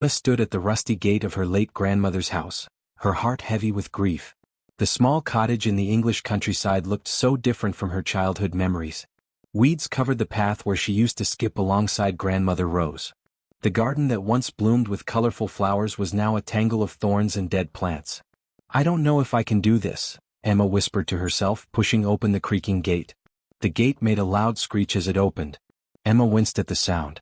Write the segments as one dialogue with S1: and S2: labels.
S1: Emma stood at the rusty gate of her late grandmother's house, her heart heavy with grief. The small cottage in the English countryside looked so different from her childhood memories. Weeds covered the path where she used to skip alongside Grandmother Rose. The garden that once bloomed with colorful flowers was now a tangle of thorns and dead plants. "I don't know if I can do this," Emma whispered to herself, pushing open the creaking gate. The gate made a loud screech as it opened. Emma winced at the sound.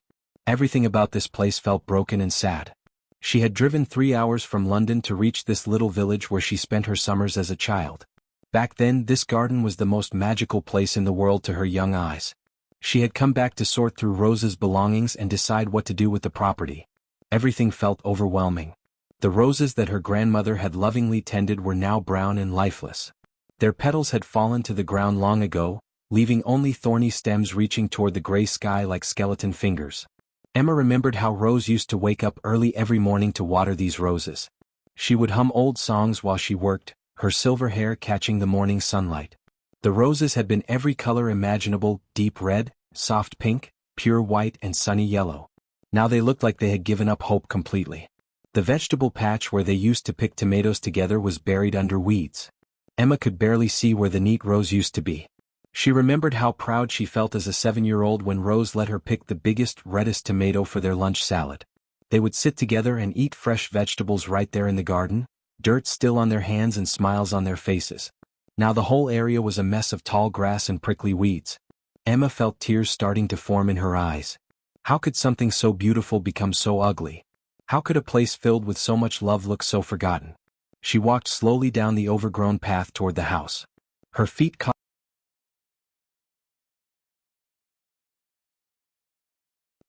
S1: Everything about this place felt broken and sad. She had driven 3 hours from London to reach this little village where she spent her summers as a child. Back then, this garden was the most magical place in the world to her young eyes. She had come back to sort through Rose's belongings and decide what to do with the property. Everything felt overwhelming. The roses that her grandmother had lovingly tended were now brown and lifeless. Their petals had fallen to the ground long ago, leaving only thorny stems reaching toward the gray sky like skeleton fingers. Emma remembered how Rose used to wake up early every morning to water these roses. She would hum old songs while she worked, her silver hair catching the morning sunlight. The roses had been every color imaginable: deep red, soft pink, pure white, and sunny yellow. Now they looked like they had given up hope completely. The vegetable patch where they used to pick tomatoes together was buried under weeds. Emma could barely see where the neat rows used to be. She remembered how proud she felt as a 7-year-old when Rose let her pick the biggest, reddest tomato for their lunch salad. They would sit together and eat fresh vegetables right there in the garden, dirt still on their hands and smiles on their faces. Now the whole area was a mess of tall grass and prickly weeds. Emma felt tears starting to form in her eyes. How could something so beautiful become so ugly? How could a place filled with so much love look so forgotten? She walked slowly down the overgrown path toward the house. Her feet caught.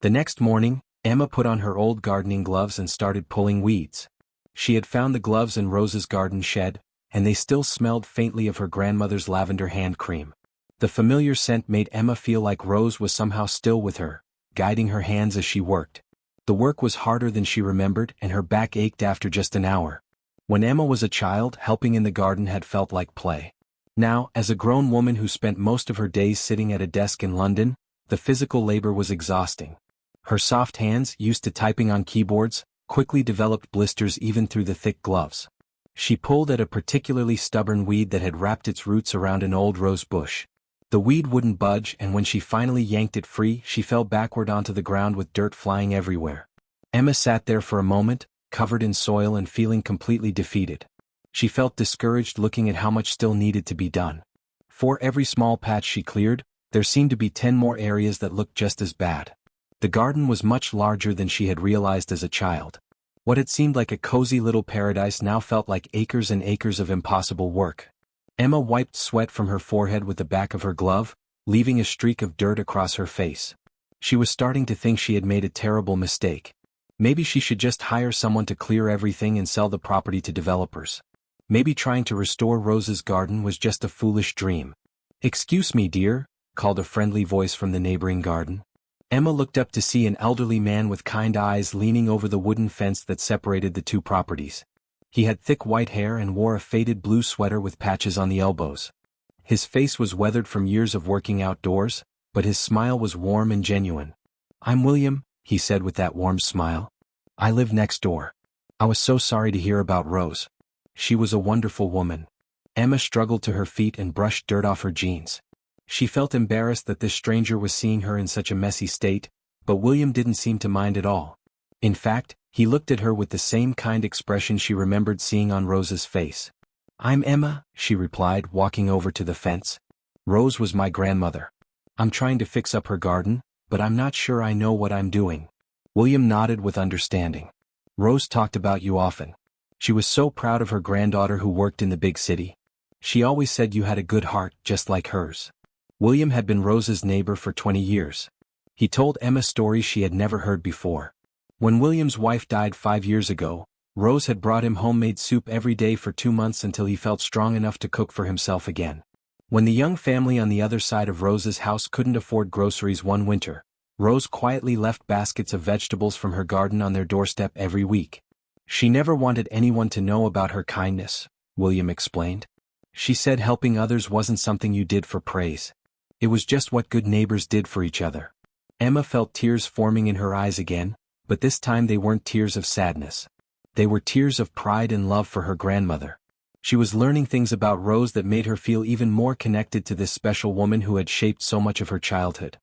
S1: The next morning, Emma put on her old gardening gloves and started pulling weeds. She had found the gloves in Rose's garden shed, and they still smelled faintly of her grandmother's lavender hand cream. The familiar scent made Emma feel like Rose was somehow still with her, guiding her hands as she worked. The work was harder than she remembered, and her back ached after just an hour. When Emma was a child, helping in the garden had felt like play. Now, as a grown woman who spent most of her days sitting at a desk in London, the physical labor was exhausting. Her soft hands, used to typing on keyboards, quickly developed blisters even through the thick gloves. She pulled at a particularly stubborn weed that had wrapped its roots around an old rose bush. The weed wouldn't budge, and when she finally yanked it free, she fell backward onto the ground with dirt flying everywhere. Emma sat there for a moment, covered in soil and feeling completely defeated. She felt discouraged looking at how much still needed to be done. For every small patch she cleared, there seemed to be 10 more areas that looked just as bad. The garden was much larger than she had realized as a child. What had seemed like a cozy little paradise now felt like acres and acres of impossible work. Emma wiped sweat from her forehead with the back of her glove, leaving a streak of dirt across her face. She was starting to think she had made a terrible mistake. Maybe she should just hire someone to clear everything and sell the property to developers. Maybe trying to restore Rose's garden was just a foolish dream. "Excuse me, dear," called a friendly voice from the neighboring garden. Emma looked up to see an elderly man with kind eyes leaning over the wooden fence that separated the two properties. He had thick white hair and wore a faded blue sweater with patches on the elbows. His face was weathered from years of working outdoors, but his smile was warm and genuine. "I'm William," he said with that warm smile. "I live next door. I was so sorry to hear about Rose. She was a wonderful woman." Emma struggled to her feet and brushed dirt off her jeans. She felt embarrassed that this stranger was seeing her in such a messy state, but William didn't seem to mind at all. In fact, he looked at her with the same kind expression she remembered seeing on Rose's face. "I'm Emma," she replied, walking over to the fence. "Rose was my grandmother. I'm trying to fix up her garden, but I'm not sure I know what I'm doing." William nodded with understanding. "Rose talked about you often. She was so proud of her granddaughter who worked in the big city. She always said you had a good heart, just like hers." William had been Rose's neighbor for 20 years. He told Emma stories she had never heard before. When William's wife died 5 years ago, Rose had brought him homemade soup every day for 2 months until he felt strong enough to cook for himself again. When the young family on the other side of Rose's house couldn't afford groceries one winter, Rose quietly left baskets of vegetables from her garden on their doorstep every week. "She never wanted anyone to know about her kindness," William explained. "She said helping others wasn't something you did for praise. It was just what good neighbors did for each other." Emma felt tears forming in her eyes again, But this time they weren't tears of sadness. They were tears of pride and love for her grandmother. She was learning things about Rose that made her feel even more connected to this special woman who had shaped so much of her childhood.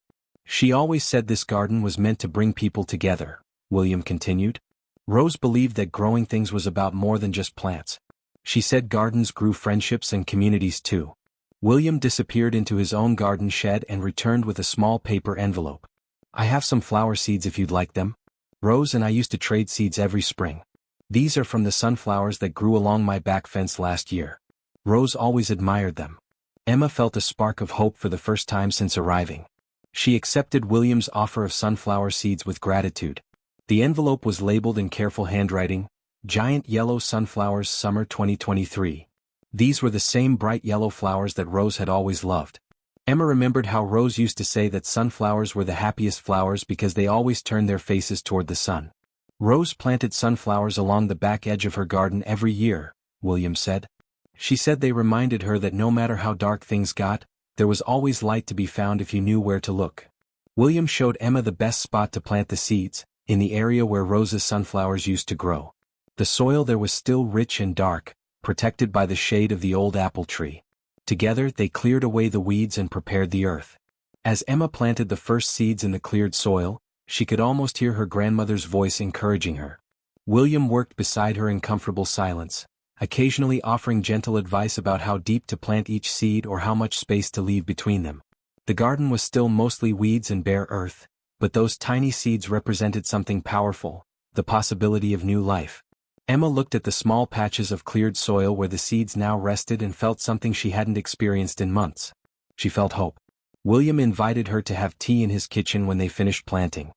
S1: She always said this garden was meant to bring people together, William continued. Rose believed that growing things was about more than just plants. She said gardens grew friendships and communities too. William disappeared into his own garden shed and returned with a small paper envelope. I have some flower seeds if you'd like them. Rose and I used to trade seeds every spring. These are from the sunflowers that grew along my back fence last year. Rose always admired them. Emma felt a spark of hope for the first time since arriving. She accepted William's offer of sunflower seeds with gratitude. The envelope was labeled in careful handwriting, Giant Yellow Sunflowers Summer 2023. These were the same bright yellow flowers that Rose had always loved. Emma remembered how Rose used to say that sunflowers were the happiest flowers because they always turned their faces toward the sun. Rose planted sunflowers along the back edge of her garden every year, William said. She said they reminded her that no matter how dark things got, there was always light to be found if you knew where to look. William showed Emma the best spot to plant the seeds, in the area where Rose's sunflowers used to grow. The soil there was still rich and dark, protected by the shade of the old apple tree. Together they cleared away the weeds and prepared the earth. As Emma planted the first seeds in the cleared soil, she could almost hear her grandmother's voice encouraging her. William worked beside her in comfortable silence, occasionally offering gentle advice about how deep to plant each seed or how much space to leave between them. The garden was still mostly weeds and bare earth, but those tiny seeds represented something powerful, the possibility of new life. Emma looked at the small patches of cleared soil where the seeds now rested and felt something she hadn't experienced in months. She felt hope. William invited her to have tea in his kitchen when they finished planting.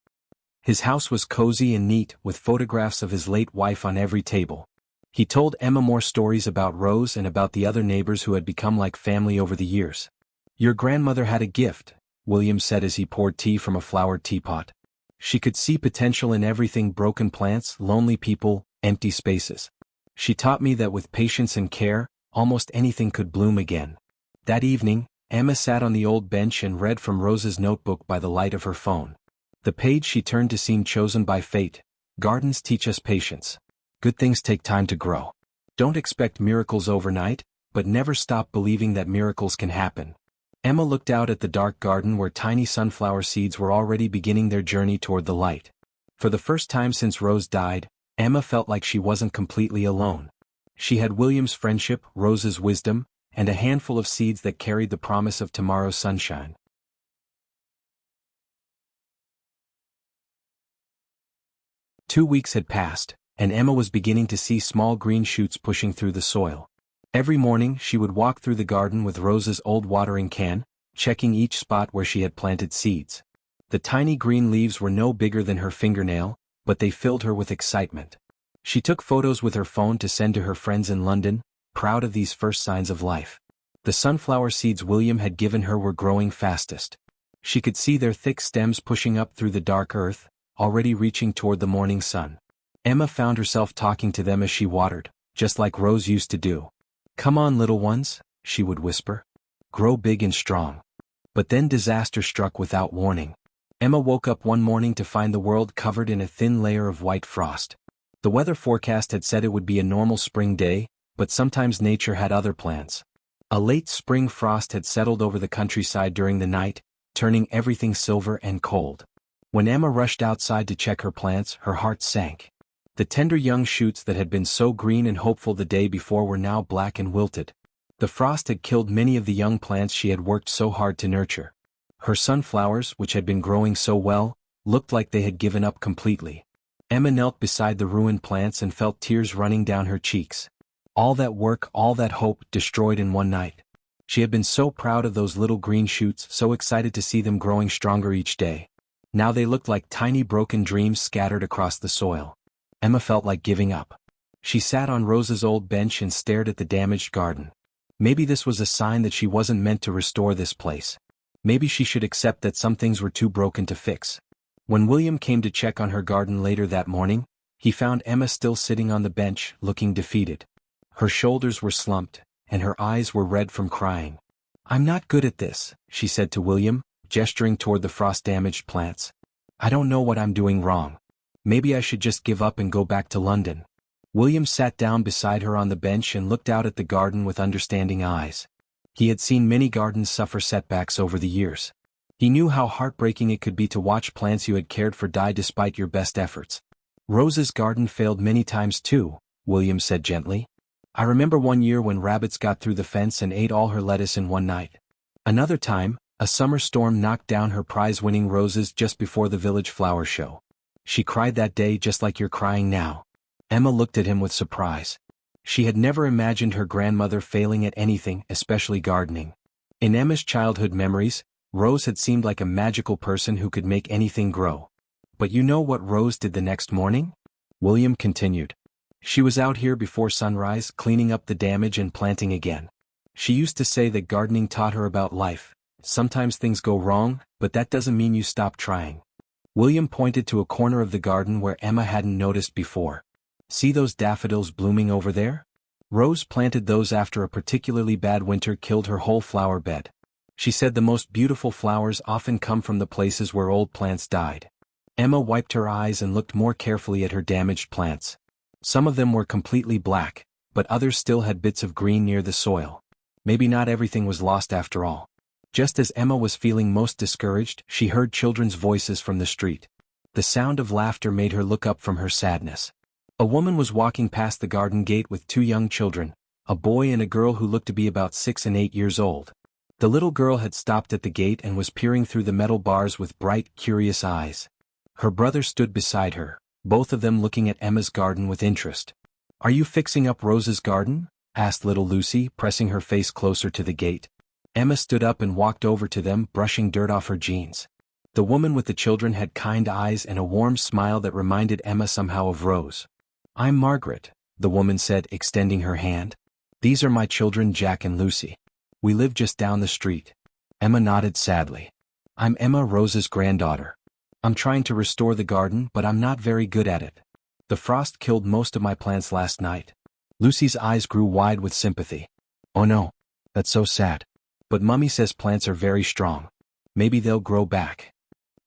S1: His house was cozy and neat, with photographs of his late wife on every table. He told Emma more stories about Rose and about the other neighbors who had become like family over the years. Your grandmother had a gift, William said as he poured tea from a flowered teapot. She could see potential in everything: broken plants, lonely people, empty spaces. She taught me that with patience and care, almost anything could bloom again. That evening, Emma sat on the old bench and read from Rose's notebook by the light of her phone. The page she turned to seemed chosen by fate. Gardens teach us patience. Good things take time to grow. Don't expect miracles overnight, but never stop believing that miracles can happen. Emma looked out at the dark garden where tiny sunflower seeds were already beginning their journey toward the light. For the first time since Rose died, Emma felt like she wasn't completely alone. She had William's friendship, Rose's wisdom, and a handful of seeds that carried the promise of tomorrow's sunshine. 2 weeks had passed, and Emma was beginning to see small green shoots pushing through the soil. Every morning she would walk through the garden with Rose's old watering can, checking each spot where she had planted seeds. The tiny green leaves were no bigger than her fingernail, but they filled her with excitement. She took photos with her phone to send to her friends in London, proud of these first signs of life. The sunflower seeds William had given her were growing fastest. She could see their thick stems pushing up through the dark earth, already reaching toward the morning sun. Emma found herself talking to them as she watered, just like Rose used to do. "Come on, little ones," she would whisper. "Grow big and strong." But then disaster struck without warning. Emma woke up one morning to find the world covered in a thin layer of white frost. The weather forecast had said it would be a normal spring day, but sometimes nature had other plans. A late spring frost had settled over the countryside during the night, turning everything silver and cold. When Emma rushed outside to check her plants, her heart sank. The tender young shoots that had been so green and hopeful the day before were now black and wilted. The frost had killed many of the young plants she had worked so hard to nurture. Her sunflowers, which had been growing so well, looked like they had given up completely. Emma knelt beside the ruined plants and felt tears running down her cheeks. All that work, all that hope, destroyed in one night. She had been so proud of those little green shoots, so excited to see them growing stronger each day. Now they looked like tiny broken dreams scattered across the soil. Emma felt like giving up. She sat on Rose's old bench and stared at the damaged garden. Maybe this was a sign that she wasn't meant to restore this place. Maybe she should accept that some things were too broken to fix. When William came to check on her garden later that morning, he found Emma still sitting on the bench, looking defeated. Her shoulders were slumped, and her eyes were red from crying. "I'm not good at this," she said to William, gesturing toward the frost-damaged plants. "I don't know what I'm doing wrong. Maybe I should just give up and go back to London. William sat down beside her on the bench and looked out at the garden with understanding eyes. He had seen many gardens suffer setbacks over the years. He knew how heartbreaking it could be to watch plants you had cared for die despite your best efforts. Rose's garden failed many times too, William said gently. I remember one year when rabbits got through the fence and ate all her lettuce in one night. Another time, a summer storm knocked down her prize-winning roses just before the village flower show. She cried that day just like you're crying now. Emma looked at him with surprise. She had never imagined her grandmother failing at anything, especially gardening. In Emma's childhood memories, Rose had seemed like a magical person who could make anything grow. But you know what Rose did the next morning? William continued. She was out here before sunrise, cleaning up the damage and planting again. She used to say that gardening taught her about life. Sometimes things go wrong, but that doesn't mean you stop trying. William pointed to a corner of the garden where Emma hadn't noticed before. See those daffodils blooming over there? Rose planted those after a particularly bad winter killed her whole flower bed. She said the most beautiful flowers often come from the places where old plants died. Emma wiped her eyes and looked more carefully at her damaged plants. Some of them were completely black, but others still had bits of green near the soil. Maybe not everything was lost after all. Just as Emma was feeling most discouraged, she heard children's voices from the street. The sound of laughter made her look up from her sadness. A woman was walking past the garden gate with two young children, a boy and a girl who looked to be about 6 and 8 years old. The little girl had stopped at the gate and was peering through the metal bars with bright, curious eyes. Her brother stood beside her, both of them looking at Emma's garden with interest. Are you fixing up Rose's garden? Asked little Lucy, pressing her face closer to the gate. Emma stood up and walked over to them, brushing dirt off her jeans. The woman with the children had kind eyes and a warm smile that reminded Emma somehow of Rose. I'm Margaret, the woman said, extending her hand. These are my children Jack and Lucy. We live just down the street. Emma nodded sadly. I'm Emma, Rose's granddaughter. I'm trying to restore the garden, but I'm not very good at it. The frost killed most of my plants last night. Lucy's eyes grew wide with sympathy. Oh no, that's so sad. But Mummy says plants are very strong. Maybe they'll grow back.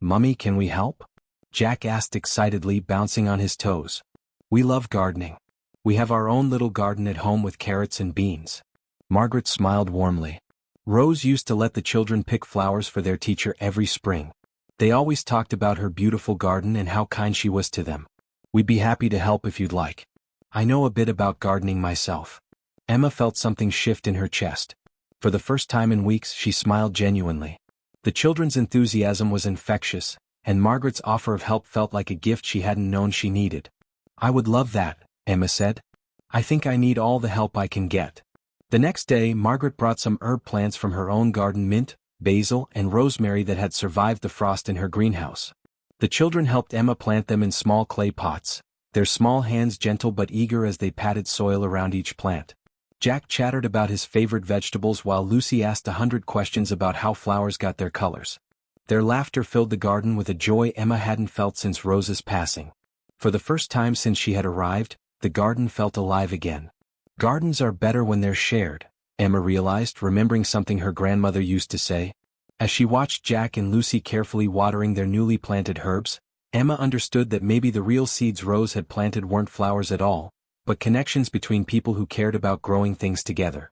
S1: Mummy, can we help? Jack asked excitedly, bouncing on his toes. We love gardening. We have our own little garden at home with carrots and beans. Margaret smiled warmly. Rose used to let the children pick flowers for their teacher every spring. They always talked about her beautiful garden and how kind she was to them. We'd be happy to help if you'd like. I know a bit about gardening myself. Emma felt something shift in her chest. For the first time in weeks, she smiled genuinely. The children's enthusiasm was infectious, and Margaret's offer of help felt like a gift she hadn't known she needed. I would love that, Emma said. I think I need all the help I can get. The next day, Margaret brought some herb plants from her own garden: mint, basil, and rosemary that had survived the frost in her greenhouse. The children helped Emma plant them in small clay pots, their small hands gentle but eager as they patted soil around each plant. Jack chattered about his favorite vegetables while Lucy asked 100 questions about how flowers got their colors. Their laughter filled the garden with a joy Emma hadn't felt since Rose's passing. For the first time since she had arrived, the garden felt alive again. Gardens are better when they're shared, Emma realized, remembering something her grandmother used to say. As she watched Jack and Lucy carefully watering their newly planted herbs, Emma understood that maybe the real seeds Rose had planted weren't flowers at all, but connections between people who cared about growing things together.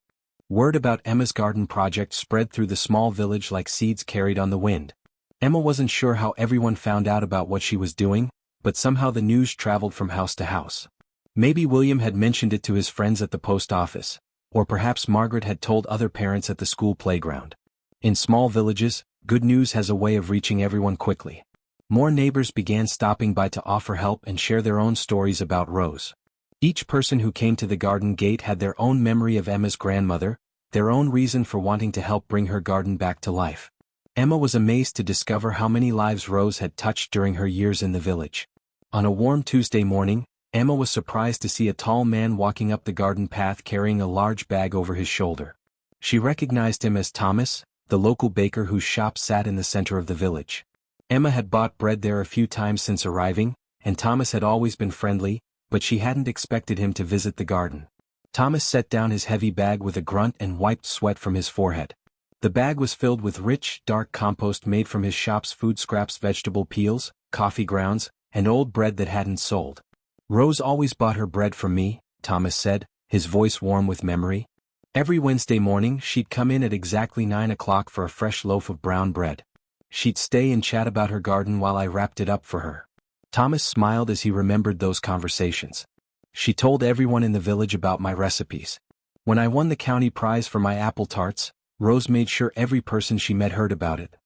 S1: Word about Emma's garden project spread through the small village like seeds carried on the wind. Emma wasn't sure how everyone found out about what she was doing, but somehow the news traveled from house to house. Maybe William had mentioned it to his friends at the post office, or perhaps Margaret had told other parents at the school playground. In small villages, good news has a way of reaching everyone quickly. More neighbors began stopping by to offer help and share their own stories about Rose. Each person who came to the garden gate had their own memory of Emma's grandmother, their own reason for wanting to help bring her garden back to life. Emma was amazed to discover how many lives Rose had touched during her years in the village. On a warm Tuesday morning, Emma was surprised to see a tall man walking up the garden path carrying a large bag over his shoulder. She recognized him as Thomas, the local baker whose shop sat in the center of the village. Emma had bought bread there a few times since arriving, and Thomas had always been friendly, but she hadn't expected him to visit the garden. Thomas set down his heavy bag with a grunt and wiped sweat from his forehead. The bag was filled with rich, dark compost made from his shop's food scraps: vegetable peels, coffee grounds, and old bread that hadn't sold. Rose always bought her bread from me, Thomas said, his voice warm with memory. Every Wednesday morning she'd come in at exactly 9 o'clock for a fresh loaf of brown bread. She'd stay and chat about her garden while I wrapped it up for her. Thomas smiled as he remembered those conversations. She told everyone in the village about my recipes. When I won the county prize for my apple tarts, Rose made sure every person she met heard about it.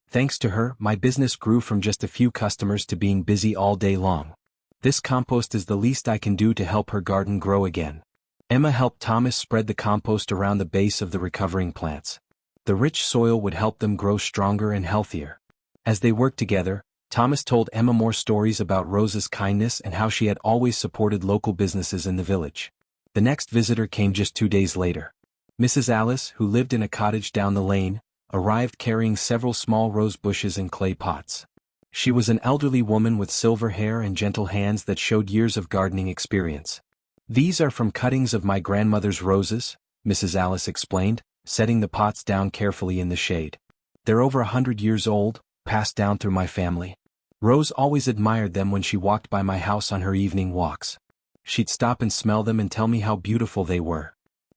S1: Thanks to her, my business grew from just a few customers to being busy all day long. This compost is the least I can do to help her garden grow again. Emma helped Thomas spread the compost around the base of the recovering plants. The rich soil would help them grow stronger and healthier. As they worked together, Thomas told Emma more stories about Rose's kindness and how she had always supported local businesses in the village. The next visitor came just 2 days later. Mrs. Alice, who lived in a cottage down the lane, arrived carrying several small rose bushes in clay pots. She was an elderly woman with silver hair and gentle hands that showed years of gardening experience. "These are from cuttings of my grandmother's roses," Mrs. Alice explained, setting the pots down carefully in the shade. "They're over 100 years old, passed down through my family. Rose always admired them when she walked by my house on her evening walks. She'd stop and smell them and tell me how beautiful they were."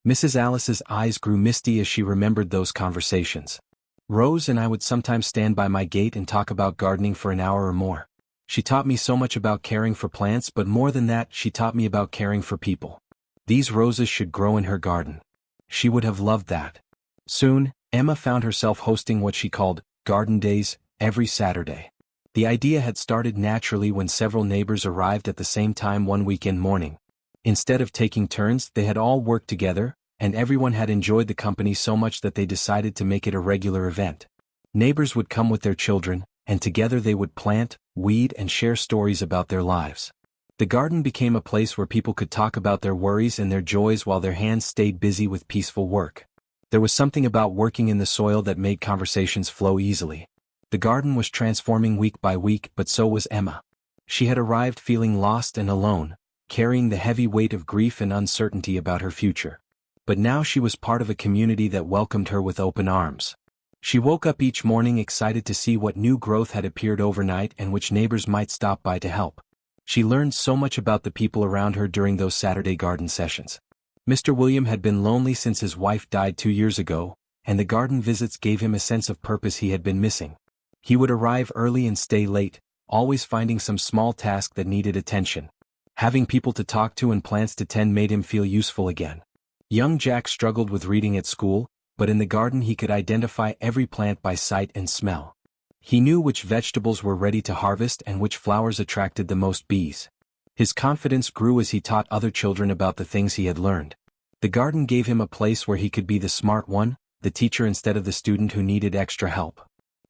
S1: Mrs. Alice's eyes grew misty as she remembered those conversations. "Rose and I would sometimes stand by my gate and talk about gardening for an hour or more. She taught me so much about caring for plants, but more than that, she taught me about caring for people. These roses should grow in her garden. She would have loved that." Soon, Emma found herself hosting what she called garden days every Saturday. The idea had started naturally when several neighbors arrived at the same time one weekend morning. Instead of taking turns, they had all worked together, and everyone had enjoyed the company so much that they decided to make it a regular event. Neighbors would come with their children, and together they would plant, weed, and share stories about their lives. The garden became a place where people could talk about their worries and their joys while their hands stayed busy with peaceful work. There was something about working in the soil that made conversations flow easily. The garden was transforming week by week, but so was Emma. She had arrived feeling lost and alone, carrying the heavy weight of grief and uncertainty about her future. But now she was part of a community that welcomed her with open arms. She woke up each morning excited to see what new growth had appeared overnight and which neighbors might stop by to help. She learned so much about the people around her during those Saturday garden sessions. Mr. William had been lonely since his wife died 2 years ago, and the garden visits gave him a sense of purpose he had been missing. He would arrive early and stay late, always finding some small task that needed attention. Having people to talk to and plants to tend made him feel useful again. Young Jack struggled with reading at school, but in the garden he could identify every plant by sight and smell. He knew which vegetables were ready to harvest and which flowers attracted the most bees. His confidence grew as he taught other children about the things he had learned. The garden gave him a place where he could be the smart one, the teacher instead of the student who needed extra help.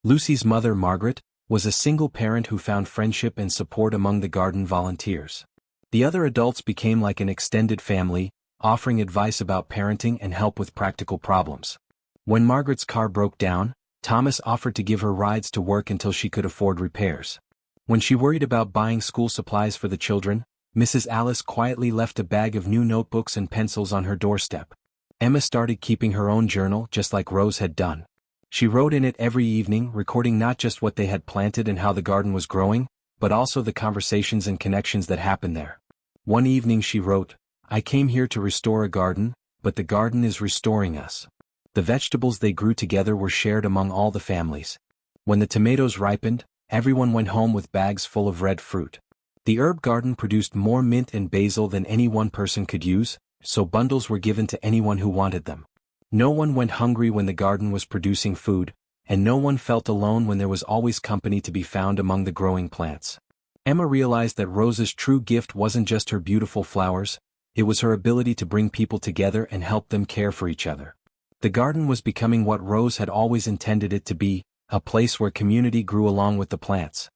S1: Lucy's mother, Margaret, was a single parent who found friendship and support among the garden volunteers. The other adults became like an extended family, offering advice about parenting and help with practical problems. When Margaret's car broke down, Thomas offered to give her rides to work until she could afford repairs. When she worried about buying school supplies for the children, Mrs. Alice quietly left a bag of new notebooks and pencils on her doorstep. Emma started keeping her own journal just like Rose had done. She wrote in it every evening, recording not just what they had planted and how the garden was growing, but also the conversations and connections that happened there. One evening she wrote, "I came here to restore a garden, but the garden is restoring us." The vegetables they grew together were shared among all the families. When the tomatoes ripened, everyone went home with bags full of red fruit. The herb garden produced more mint and basil than any one person could use, so bundles were given to anyone who wanted them. No one went hungry when the garden was producing food, and no one felt alone when there was always company to be found among the growing plants. Emma realized that Rose's true gift wasn't just her beautiful flowers, it was her ability to bring people together and help them care for each other. The garden was becoming what Rose had always intended it to be, a place where community grew along with the plants.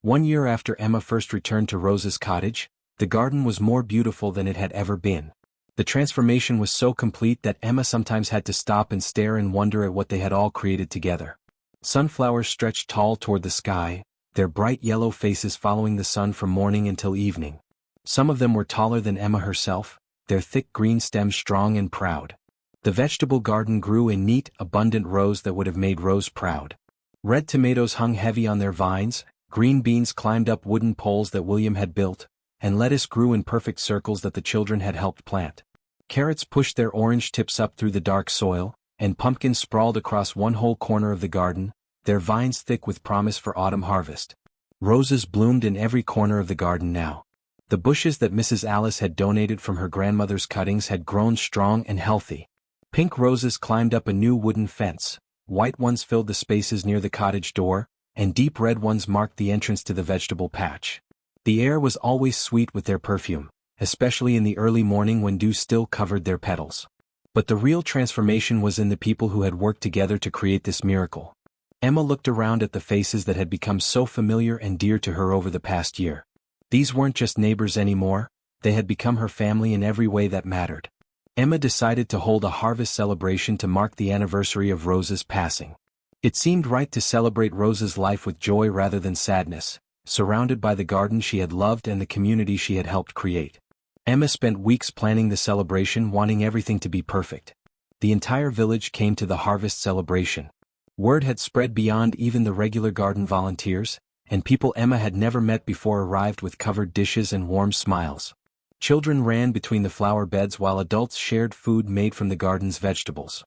S1: 1 year after Emma first returned to Rose's cottage, the garden was more beautiful than it had ever been. The transformation was so complete that Emma sometimes had to stop and stare and wonder at what they had all created together. Sunflowers stretched tall toward the sky, their bright yellow faces following the sun from morning until evening. Some of them were taller than Emma herself, their thick green stems strong and proud. The vegetable garden grew in neat, abundant rows that would have made Rose proud. Red tomatoes hung heavy on their vines, Green beans climbed up wooden poles that William had built, and lettuce grew in perfect circles that the children had helped plant. Carrots pushed their orange tips up through the dark soil, and pumpkins sprawled across one whole corner of the garden, their vines thick with promise for autumn harvest. Roses bloomed in every corner of the garden now. The bushes that Mrs. Alice had donated from her grandmother's cuttings had grown strong and healthy. Pink roses climbed up a new wooden fence, white ones filled the spaces near the cottage door, and deep red ones marked the entrance to the vegetable patch. The air was always sweet with their perfume, especially in the early morning when dew still covered their petals. But the real transformation was in the people who had worked together to create this miracle. Emma looked around at the faces that had become so familiar and dear to her over the past year. These weren't just neighbors anymore, they had become her family in every way that mattered. Emma decided to hold a harvest celebration to mark the anniversary of Rose's passing. It seemed right to celebrate Rose's life with joy rather than sadness, surrounded by the garden she had loved and the community she had helped create. Emma spent weeks planning the celebration, wanting everything to be perfect. The entire village came to the harvest celebration. Word had spread beyond even the regular garden volunteers, and people Emma had never met before arrived with covered dishes and warm smiles. Children ran between the flower beds while adults shared food made from the garden's vegetables.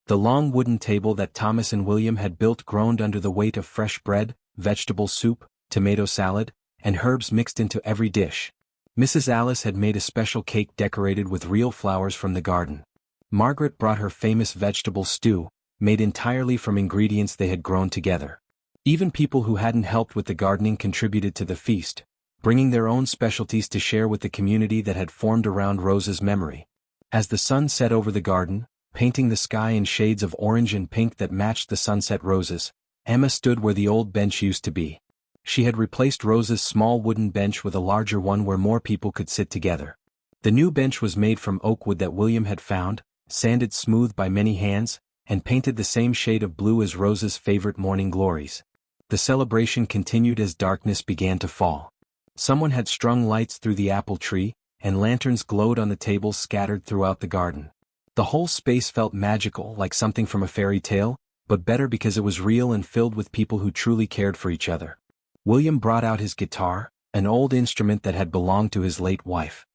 S1: The long wooden table that Thomas and William had built groaned under the weight of fresh bread, vegetable soup, tomato salad, and herbs mixed into every dish. Mrs. Alice had made a special cake decorated with real flowers from the garden. Margaret brought her famous vegetable stew, made entirely from ingredients they had grown together. Even people who hadn't helped with the gardening contributed to the feast, bringing their own specialties to share with the community that had formed around Rose's memory. As the sun set over the garden, painting the sky in shades of orange and pink that matched the sunset roses, Emma stood where the old bench used to be. She had replaced Rose's small wooden bench with a larger one where more people could sit together. The new bench was made from oak wood that William had found, sanded smooth by many hands, and painted the same shade of blue as Rose's favorite morning glories. The celebration continued as darkness began to fall. Someone had strung lights through the apple tree, and lanterns glowed on the tables scattered throughout the garden. The whole space felt magical, like something from a fairy tale, but better because it was real and filled with people who truly cared for each other. William brought out his guitar, an old instrument that had belonged to his late wife.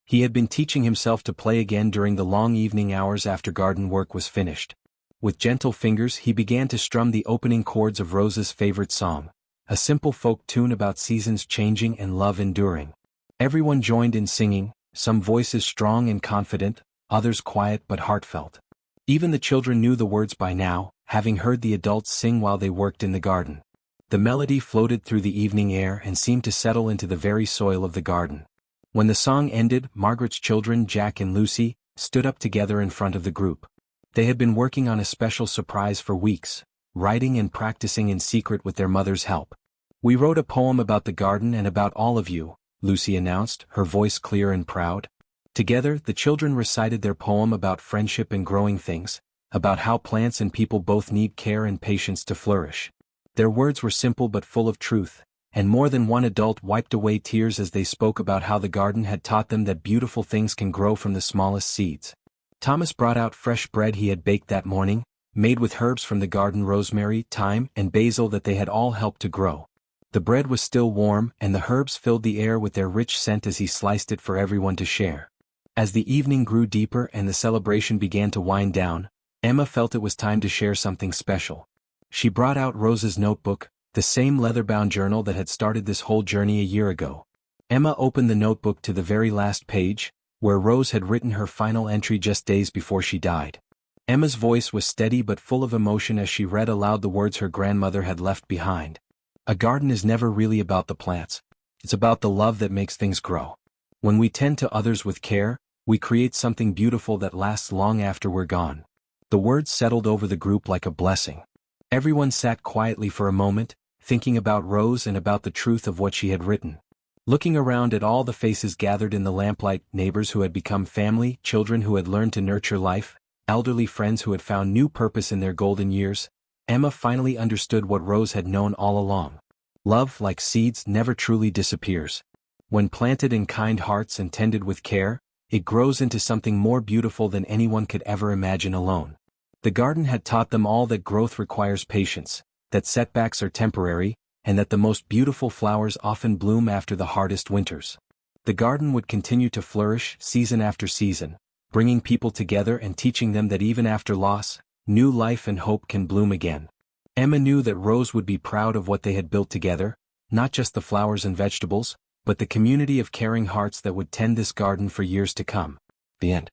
S1: He had been teaching himself to play again during the long evening hours after garden work was finished. With gentle fingers he began to strum the opening chords of Rose's favorite song, a simple folk tune about seasons changing and love enduring. Everyone joined in singing, some voices strong and confident, others quiet but heartfelt. Even the children knew the words by now, having heard the adults sing while they worked in the garden. The melody floated through the evening air and seemed to settle into the very soil of the garden. When the song ended, Margaret's children, Jack and Lucy, stood up together in front of the group. They had been working on a special surprise for weeks, writing and practicing in secret with their mother's help. "We wrote a poem about the garden and about all of you," Lucy announced, her voice clear and proud. Together, the children recited their poem about friendship and growing things, about how plants and people both need care and patience to flourish. Their words were simple but full of truth, and more than one adult wiped away tears as they spoke about how the garden had taught them that beautiful things can grow from the smallest seeds. Thomas brought out fresh bread he had baked that morning, made with herbs from the garden: rosemary, thyme, and basil that they had all helped to grow. The bread was still warm, and the herbs filled the air with their rich scent as he sliced it for everyone to share. As the evening grew deeper and the celebration began to wind down, Emma felt it was time to share something special. She brought out Rose's notebook, the same leather-bound journal that had started this whole journey a year ago. Emma opened the notebook to the very last page, where Rose had written her final entry just days before she died. Emma's voice was steady but full of emotion as she read aloud the words her grandmother had left behind. "A garden is never really about the plants. It's about the love that makes things grow. When we tend to others with care, we create something beautiful that lasts long after we're gone." The words settled over the group like a blessing. Everyone sat quietly for a moment, thinking about Rose and about the truth of what she had written. Looking around at all the faces gathered in the lamplight, neighbors who had become family, children who had learned to nurture life, elderly friends who had found new purpose in their golden years, Emma finally understood what Rose had known all along. Love, like seeds, never truly disappears. When planted in kind hearts and tended with care, it grows into something more beautiful than anyone could ever imagine alone. The garden had taught them all that growth requires patience, that setbacks are temporary, and that the most beautiful flowers often bloom after the hardest winters. The garden would continue to flourish season after season, bringing people together and teaching them that even after loss, new life and hope can bloom again. Emma knew that Rose would be proud of what they had built together, not just the flowers and vegetables, but the community of caring hearts that would tend this garden for years to come.
S2: The end.